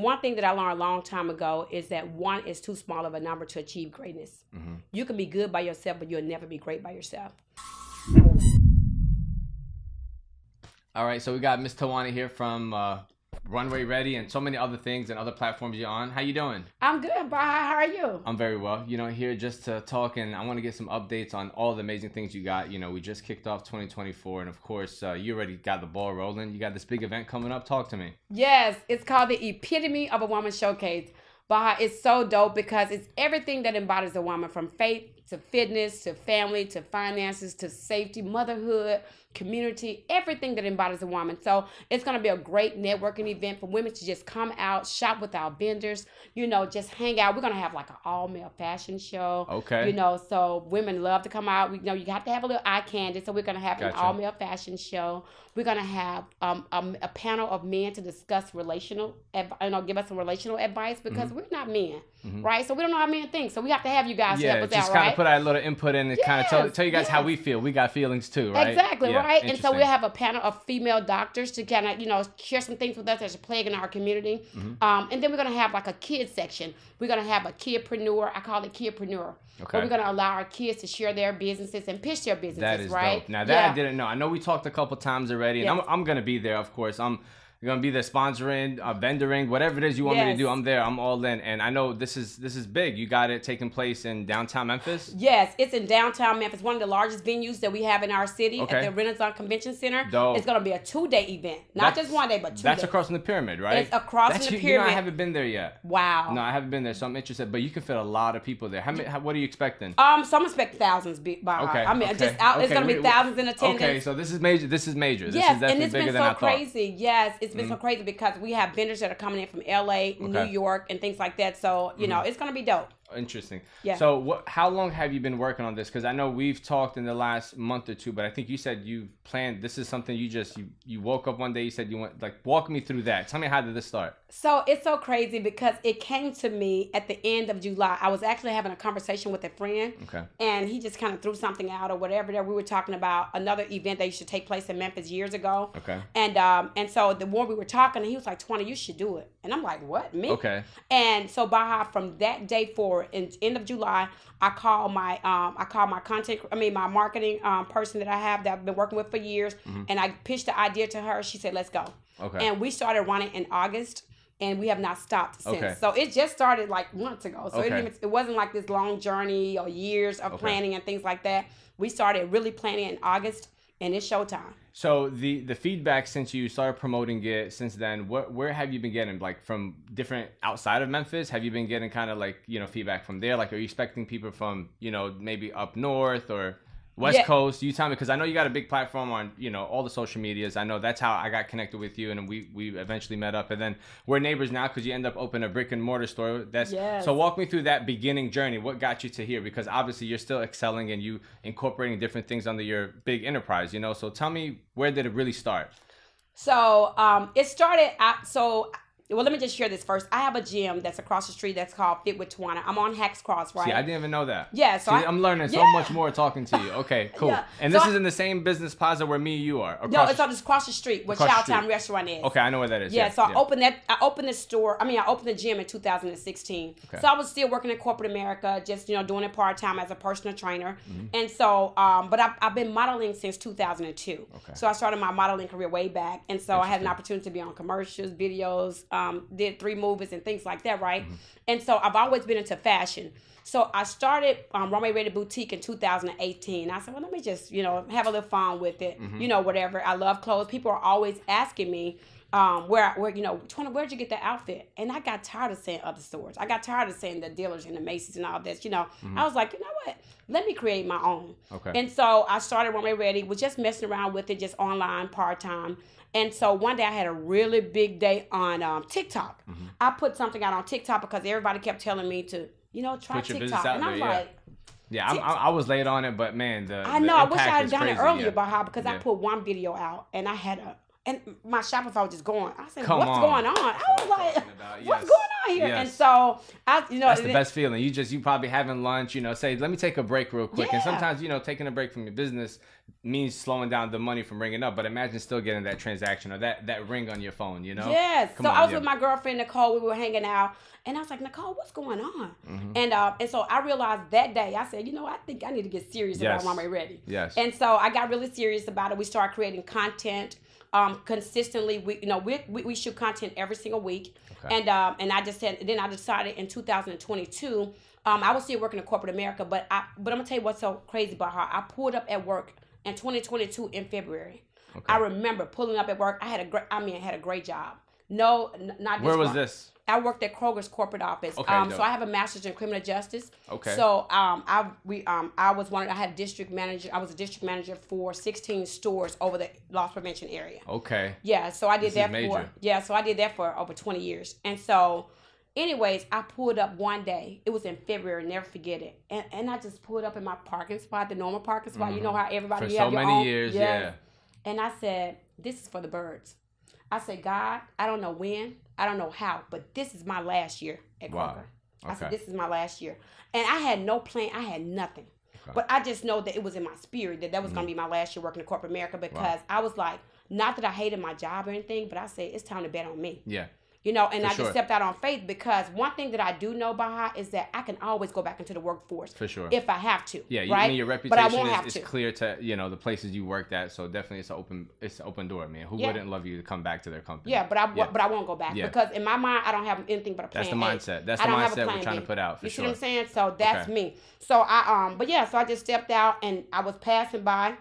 one thing that I learned a long time ago is that one is too small of a number to achieve greatness. You can be good by yourself, but you'll never be great by yourself. All right, so we got Miss Twana here from Runway Ready and so many other things and other platforms you're on. How you doing? I'm good, Baha. How are you? I'm very well. You know, here just to talk, and I want to get some updates on all the amazing things you got. You know, we just kicked off 2024, and of course, you already got the ball rolling. You got this big event coming up. Talk to me. Yes, it's called the Epitome of a Woman Showcase. Baha, it's so dope because it's everything that embodies a woman, from faith to fitness to family to finances to safety, motherhood, community, everything that embodies a woman. So it's going to be a great networking event for women to just come out, shop with our vendors, you know, just hang out. We're going to have like an all-male fashion show. Okay. You know, so women love to come out. We know you have to have a little eye candy. So we're going to have an all-male fashion show. We're going to have a panel of men to discuss give us some relational advice because we're not men, right? So we don't know how men think. So we have to have you guys help us out, right? Yeah, just kind of put our little input in and kind of tell you guys how we feel. We got feelings too, right? Exactly, right? And so we'll have a panel of female doctors to kind of, you know, share some things with us that's a plague in our community. And then we're going to have like a kids section. We're going to have a kidpreneur. I call it kidpreneur. Okay. Where we're going to allow our kids to share their businesses and pitch their businesses, that is right? Dope. Now that I didn't know. I know we talked a couple times already, and I'm going to be there, of course. I'm going to be there sponsoring, vendoring, whatever it is you want me to do. I'm there. I'm all in. And I know this is big. You got it taking place in downtown Memphis? Yes, it's in downtown Memphis, one of the largest venues that we have in our city at the Renaissance Convention Center. Dope. It's going to be a 2-day event. Not just 1 day, but 2 days. That's across from the pyramid, right? It's across from the pyramid. You know, I haven't been there yet. Wow. No, I haven't been there, so I'm interested. But you can fit a lot of people there. What are you expecting? So I'm expecting thousands. I mean, it's going to be thousands in attendance. Okay, so this is major. This is major. Yes, this is definitely and it's bigger been than I so thought. crazy. Yes, it's been so crazy because we have vendors that are coming in from LA, New York, and things like that. So, you know, it's going to be dope. Interesting. Yeah. So how long have you been working on this? Because I know we've talked in the last month or two, but I think you said you planned, this is something you woke up one day, you said you went, like, walk me through that. Tell me, how did this start? So it's so crazy because it came to me at the end of July. I was actually having a conversation with a friend, and he just kind of threw something out or whatever there. We were talking about another event that used to take place in Memphis years ago. Okay. And so the more we were talking, he was like, "Twana, you should do it." And I'm like, "What, me?" Okay. And so Baha, from that day forward, in end of July, I called my my marketing person that I have that I've been working with for years, and I pitched the idea to her. She said, "Let's go." Okay. And we started running in August. And we have not stopped since. Okay. So it just started like months ago. So it wasn't like this long journey or years of planning and things like that. We started really planning in August, and it's showtime. So the feedback since you started promoting it since then, where have you been getting? Like from different outside of Memphis? Have you been getting kind of like, you know, feedback from there? Like, are you expecting people from, you know, maybe up north or West Coast? You tell me, because I know you got a big platform on, you know, all the social medias. I know that's how I got connected with you, and we eventually met up, and then we're neighbors now because you end up opening a brick and mortar store. So walk me through that beginning journey. What got you to here? Because obviously you're still excelling and you incorporating different things under your big enterprise, you know. So tell me, where did it really start? So it started out. Well, let me just share this first. I have a gym that's across the street that's called Fit with Twana. I'm on Hacks Cross, right? See, I didn't even know that. Yeah. So I'm learning so much more talking to you. Okay, cool. Yeah. And this is in the same business plaza where me and you are? No, it's across the street where Chowtown Restaurant is. Okay, I know where that is. Yeah, so I opened the store. I opened the gym in 2016. Okay. So I was still working in corporate America, just, you know, doing it part-time as a personal trainer. And so, but I've been modeling since 2002. Okay. So I started my modeling career way back. And so I had an opportunity to be on commercials, videos, did 3 movies and things like that, right? And so I've always been into fashion. So I started Runway Ready Boutique in 2018. I said, well, let me just, you know, have a little fun with it, you know, whatever. I love clothes. People are always asking me, where you know, Twana, where'd you get that outfit? And I got tired of saying other stores. I got tired of saying the dealers and the Macy's and all this, you know. I was like, you know what? Let me create my own. Okay. And so I started Runway Ready, was just messing around with it, just online, part-time. And so one day I had a really big day on TikTok. I put something out on TikTok because everybody kept telling me to, you know, try TikTok. And I'm like, yeah, I was late on it, but man, I know. I wish I had done it earlier, because I put one video out and I had and my Shopify was just going. I said, what's going on? I was like, what's going on here. Yes. And so that's the best feeling. You probably having lunch, say, let me take a break real quick. Yeah. And sometimes, taking a break from your business means slowing down the money from ringing up. But imagine still getting that transaction or that ring on your phone, Yes. So I was with my girlfriend, Nicole. We were hanging out. And I was like, Nicole, what's going on? Mm-hmm. And so I realized that day, I said, I think I need to get serious about Mama Ready. Yes. And so I got really serious about it. We started creating content consistently. We shoot content every single week. Okay. And I just said, then I decided in 2022, I was still working in corporate America, but I'm gonna tell you what's so crazy about her. I pulled up at work in 2022 in February. Okay. I remember pulling up at work. I had a great job. No, not Where was this? I worked at Kroger's corporate office. Okay, so I have a master's in criminal justice. Okay. So I had a district manager. I was a district manager for 16 stores over the loss prevention area. Okay. Yeah. So I did that for over 20 years. And so, anyways, I pulled up one day. It was in February. Never forget it. And I just pulled up in my parking spot, the normal parking spot. Mm-hmm. You know how everybody for so many years. Yeah. And I said, "This is for the birds." I said, God, I don't know when, I don't know how, but this is my last year at Kroger. Okay. I said, this is my last year. And I had no plan. I had nothing. Okay. But I just know that it was in my spirit that was going to be my last year working in corporate America because I was like, not that I hated my job or anything, but I said, it's time to bet on me. Yeah. And I just stepped out on faith because one thing that I do know, Baha, is that I can always go back into the workforce. For sure. If I have to. Yeah, right? Your reputation is clear to, the places you worked at. So definitely it's an open door, man. Who wouldn't love you to come back to their company? Yeah, but I won't go back because in my mind, I don't have anything but a plan. That's the mindset. That's the mindset we're trying to put out, for sure. You see what I'm saying? So that's me. So so I just stepped out and I was passing by.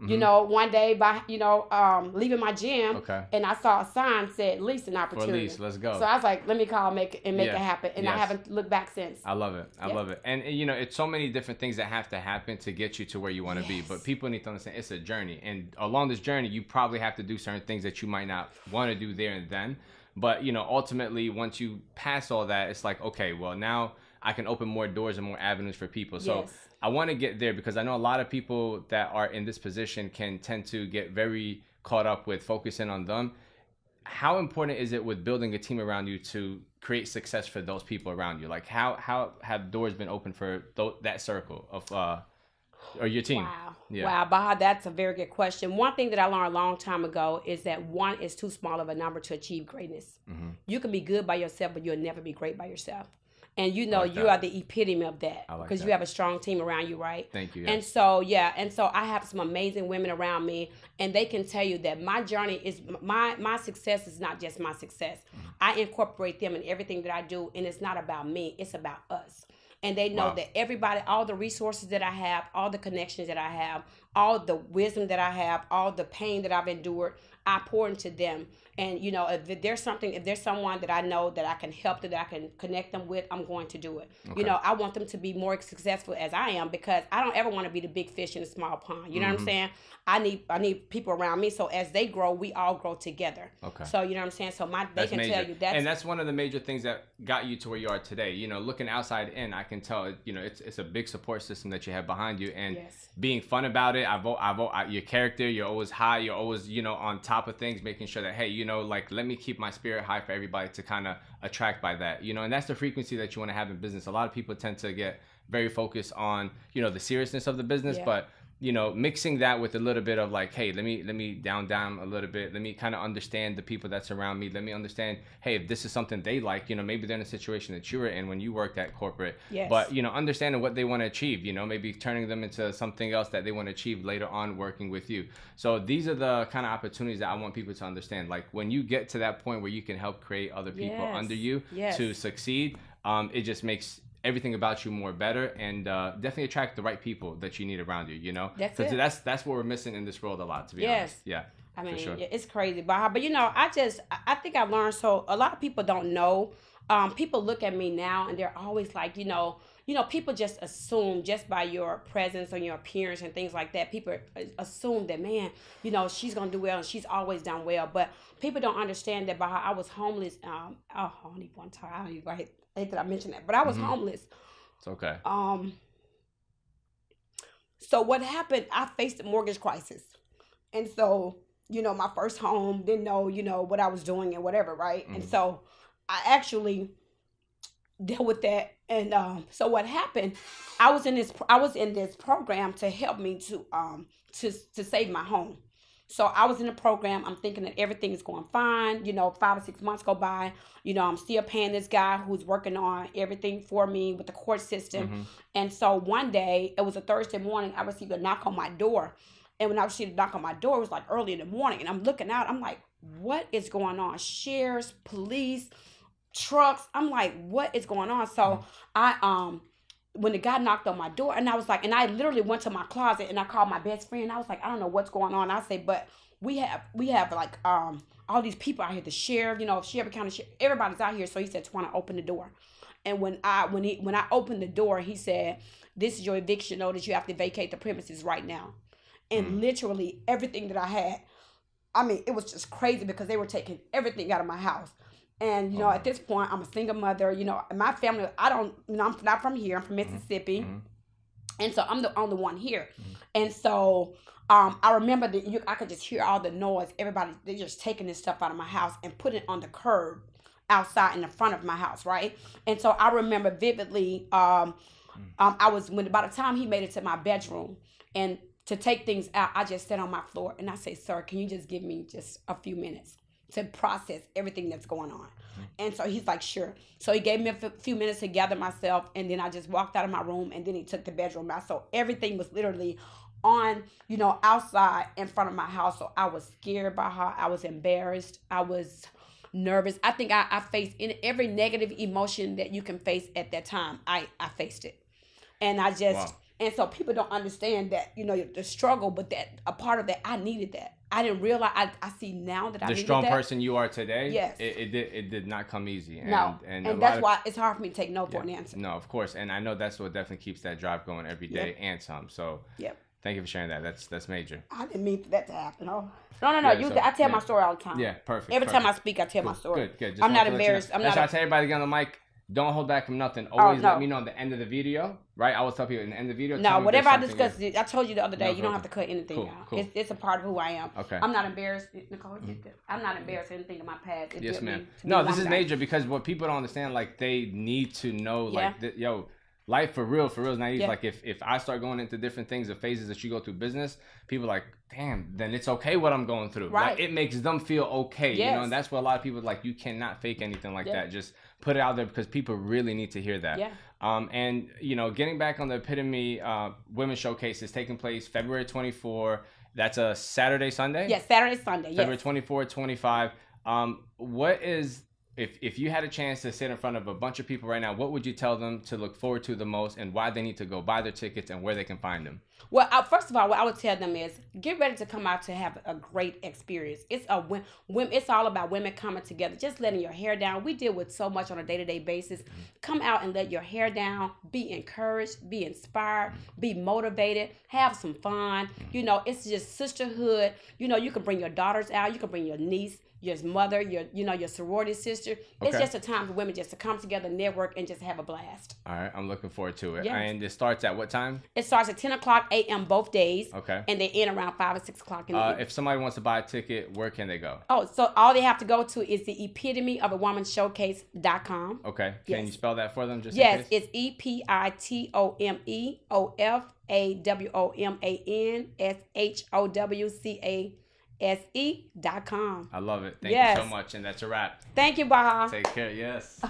One day by, leaving my gym, and I saw a sign said lease an opportunity. For lease, let's go. So I was like, let me call, make it happen, and I haven't looked back since. I love it. I love it. And it's so many different things that have to happen to get you to where you want to be. But people need to understand it's a journey, and along this journey, you probably have to do certain things that you might not want to do there and then. But ultimately, once you pass all that, it's like, okay, well now I can open more doors and more avenues for people. So I want to get there because I know a lot of people that are in this position can tend to get very caught up with focusing on them. How important is it with building a team around you to create success for those people around you? Like how have doors been open for that circle of or your team? Wow, Baha, that's a very good question. One thing that I learned a long time ago is that one is too small of a number to achieve greatness. Mm-hmm. You can be good by yourself, but you'll never be great by yourself. And you are the epitome of that because you have a strong team around you, right? Thank you. And so I have some amazing women around me, and they can tell you that my journey is my success is not just my success. Mm-hmm. I incorporate them in everything that I do, and it's not about me; it's about us. And they know that everybody, all the resources that I have, all the connections that I have, all the wisdom that I have, all the pain that I've endured, I pour into them. And, if there's someone that I know that I can help, that I can connect them with, I'm going to do it. Okay. I want them to be more successful as I am because I don't ever want to be the big fish in a small pond. You know what I'm saying? I need people around me. So as they grow, we all grow together. Okay. So, you know what I'm saying? So they can tell you that. And that's one of the major things that got you to where you are today. Looking outside in, I can tell, it's a big support system that you have behind you and being fun about it. I vote your character. You're always high. You're always, on top of things, making sure that, hey, let me keep my spirit high for everybody to kind of attract by that, and that's the frequency that you want to have in business. A lot of people tend to get very focused on, the seriousness of the business, but mixing that with a little bit of like, hey, let me down a little bit. Let me kind of understand the people that's around me. Let me understand, hey, if this is something they like, maybe they're in a situation that you were in when you worked at corporate. Yes. But, understanding what they want to achieve, maybe turning them into something else that they want to achieve later on working with you. So these are the kind of opportunities that I want people to understand. Like when you get to that point where you can help create other people under you to succeed, it just makes everything about you more better and definitely attract the right people that you need around you, that's what we're missing in this world a lot, to be honest. Yeah. I mean, it's crazy, but I think I learned, so a lot of people don't know. People look at me now and they're always like, people just assume just by your presence or your appearance and things like that, people assume that, man, she's going to do well and she's always done well. But people don't understand that I was homeless. Only one time. I don't even hate that I mentioned that, but I was homeless. It's okay. So what happened, I faced a mortgage crisis. And so, my first home, didn't know, what I was doing and whatever, right? And so I actually dealt with that. And so what happened, I was in this program to help me to save my home. So I was in the program. I'm thinking that everything is going fine. 5 or 6 months go by. I'm still paying this guy who's working on everything for me with the court system. Mm-hmm. And so one day, it was a Thursday morning, I received a knock on my door. And when I received a knock on my door, it was like early in the morning. And I'm looking out. I'm like, what is going on? Sheriffs, police, trucks. I'm like, what is going on? So I when the guy knocked on my door, and I was like, and I literally went to my closet and I called my best friend. I was like, I don't know what's going on. I say, but we have like all these people out here, the sheriff, Shelby County sheriff, everybody's out here. So he said, Twana, open the door. And when I opened the door, he said, this is your eviction notice. You have to vacate the premises right now. And literally everything that I had, I mean, it was just crazy because they were taking everything out of my house. And, at this point, I'm a single mother, my family, I'm not from here. I'm from Mississippi. Mm-hmm. And so I'm the only one here. Mm-hmm. And so I remember that I could just hear all the noise. Everybody, they're just taking this stuff out of my house and putting it on the curb outside in the front of my house, right? And so I remember vividly, by the time he made it to my bedroom and to take things out, I just sat on my floor and I say, sir, can you just give me just a few minutes to process everything that's going on? Mm-hmm. And so he's like, sure. So he gave me a few minutes to gather myself, and then I just walked out of my room, and then he took the bedroom out. So everything was literally on, outside in front of my house. So I was scared by her. I was embarrassed. I was nervous. I think I faced every negative emotion that you can face at that time. I faced it. And I just... Wow. And so people don't understand that, the struggle, but that a part of that, I needed that. I didn't realize, I see now that I needed that. The strong person you are today, yes. It did not come easy. And that's why it's hard for me to take no for an answer. No, of course. And I know that's what definitely keeps that drive going every day and some. So thank you for sharing that. That's major. I didn't mean for that to happen. No. I tell my story all the time. Yeah, perfect. Every time I speak, I tell my story. Good. I'm not embarrassed. I tell everybody to get on the mic. Don't hold back from nothing. Always let me know at the end of the video, right? I always tell people in the end of the video. No, whatever I discuss, I told you the other day, you don't have to cut anything out. Cool. It's a part of who I am. Okay. I'm not embarrassed, Nicole. I'm not embarrassed of anything in my past. Yes, ma'am. No, this is major because what people don't understand, like they need to know, life for real is not easy. Yeah. Like if I start going into different things or phases that you go through business, people are like, damn, then it's okay what I'm going through. Right. Like it makes them feel okay. Yes. And that's what a lot of people like, you cannot fake anything like that. Just put it out there because people really need to hear that. Yeah. And getting back on the Epitome Women's Showcase is taking place February 24. That's a Saturday, Sunday? Yes, Saturday, Sunday. February 24, 25. What is... If you had a chance to sit in front of a bunch of people right now, what would you tell them to look forward to the most, and why they need to go buy their tickets and where they can find them? Well, first of all, what I would tell them is get ready to come out to have a great experience. It's all about women coming together, just letting your hair down. We deal with so much on a day-to-day basis. Come out and let your hair down. Be encouraged. Be inspired. Be motivated. Have some fun. It's just sisterhood. You can bring your daughters out. You can bring your niece, your mother, your sorority sister. It's just a time for women just to come together, network, and just have a blast. All right, I'm looking forward to it. Yes. And it starts at what time? It starts at 10 o'clock a.m. both days. Okay. And they end around 5 or 6 o'clock in the evening. If somebody wants to buy a ticket, where can they go? Oh, so all they have to go to is the Epitome of a Woman Showcase.com. Okay. Can you spell that for them just in case? It's EPITOMEOFAWOMANSHOWCASE.com. I love it. Thank you so much. And that's a wrap. Thank you, Baha. Take care. Yes.